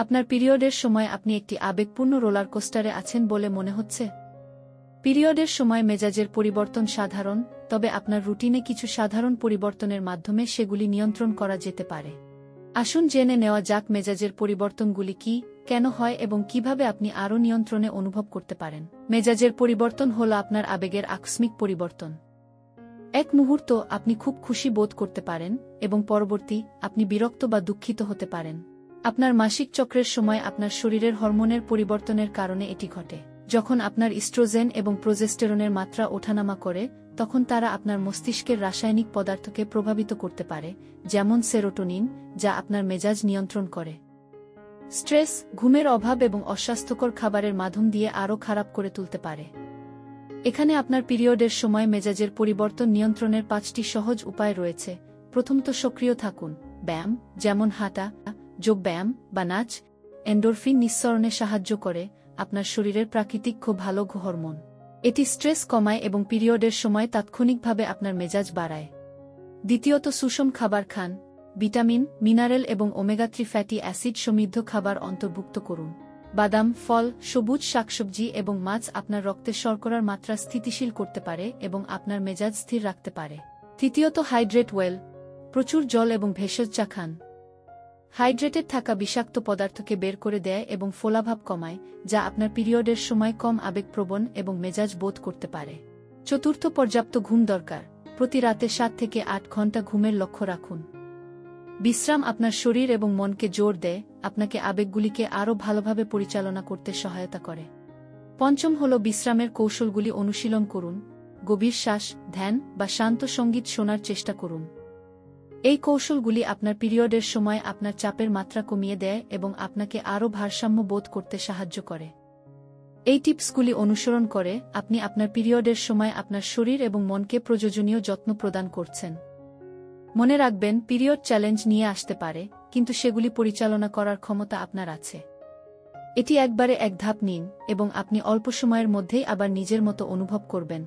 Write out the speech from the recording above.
আপনার পিরিয়ডের সময় আপনি একটি আবেগপূর্ণ রোলার কোস্টারে আছেন বলে মনে হচ্ছে? পিরিয়ডের সময় মেজাজের পরিবর্তন সাধারণ, তবে আপনার রুটিনে কিছু সাধারণ পরিবর্তনের মাধ্যমে সেগুলি নিয়ন্ত্রণ করা যেতে পারে। আসুন জেনে নেওয়া যাক মেজাজের পরিবর্তনগুলি কি, কেন হয় এবং কিভাবে আপনি আরও নিয়ন্ত্রণে অনুভব করতে পারেন। মেজাজের পরিবর্তন হল আপনার আবেগের আকস্মিক পরিবর্তন। এক মুহূর্ত আপনি খুব খুশি বোধ করতে পারেন এবং পরবর্তী আপনি বিরক্ত বা দুঃখিত হতে পারেন। আপনার মাসিক চক্রের সময় আপনার শরীরের হরমোনের পরিবর্তনের কারণে এটি ঘটে। যখন আপনার ইস্ট্রোজেন এবং প্রোজেস্টেরনের মাত্রা ওঠানামা করে, তখন তারা আপনার মস্তিষ্কের রাসায়নিক পদার্থকে প্রভাবিত করতে পারে, যেমন সেরোটোনিন, যা আপনার মেজাজ নিয়ন্ত্রণ করে। স্ট্রেস, ঘুমের অভাব এবং অস্বাস্থ্যকর খাবারের মাধ্যম দিয়ে আরও খারাপ করে তুলতে পারে। এখানে আপনার পিরিয়ডের সময় মেজাজের পরিবর্তন নিয়ন্ত্রণের 5টি সহজ উপায় রয়েছে। প্রথমত, সক্রিয় থাকুন। ব্যায়াম, যেমন হাঁটা, যোগব্যায়াম বা নাচ, এন্ডোরফিন নিঃসরণে সাহায্য করে, আপনার শরীরের প্রাকৃতিক ভালো হরমোন। এটি স্ট্রেস কমায় এবং পিরিয়ডের সময় তাৎক্ষণিকভাবে আপনার মেজাজ বাড়ায়। দ্বিতীয়ত, সুষম খাবার খান। ভিটামিন, মিনারেল এবং ওমেগা-3 ফ্যাটি অ্যাসিড সমৃদ্ধ খাবার অন্তর্ভুক্ত করুন। বাদাম, ফল, সবুজ শাকসবজি এবং মাছ আপনার রক্তে শর্করার মাত্রা স্থিতিশীল করতে পারে এবং আপনার মেজাজ স্থির রাখতে পারে। তৃতীয়ত, হাইড্রেট ওয়েল। প্রচুর জল এবং ভেষজ চা খান। হাইড্রেটেড থাকা বিষাক্ত পদার্থকে বের করে দেয় এবং ফোলাভাব কমায়, যা আপনার পিরিয়ডের সময় কম আবেগপ্রবণ এবং মেজাজ বোধ করতে পারে। চতুর্থ, পর্যাপ্ত ঘুম দরকার। প্রতি রাতে 7 থেকে 8 ঘন্টা ঘুমের লক্ষ্য রাখুন। বিশ্রাম আপনার শরীর এবং মনকে জোর দেয়, আপনাকে আবেগগুলিকে আরও ভালোভাবে পরিচালনা করতে সহায়তা করে। পঞ্চম হল বিশ্রামের কৌশলগুলি অনুশীলন করুন। গভীর শ্বাস, ধ্যান বা শান্ত সঙ্গীত শোনার চেষ্টা করুন। এই কৌশলগুলি আপনার পিরিয়ডের সময় আপনার চাপের মাত্রা কমিয়ে দেয় এবং আপনাকে আরও ভারসাম্য বোধ করতে সাহায্য করে। এই টিপসগুলি অনুসরণ করে আপনি আপনার পিরিয়ডের সময় আপনার শরীর এবং মনকে প্রয়োজনীয় যত্ন প্রদান করছেন। মনে রাখবেন, পিরিয়ড চ্যালেঞ্জ নিয়ে আসতে পারে, কিন্তু সেগুলি পরিচালনা করার ক্ষমতা আপনার আছে। এটি একবারে এক ধাপ নিন এবং আপনি অল্প সময়ের মধ্যেই আবার নিজের মতো অনুভব করবেন।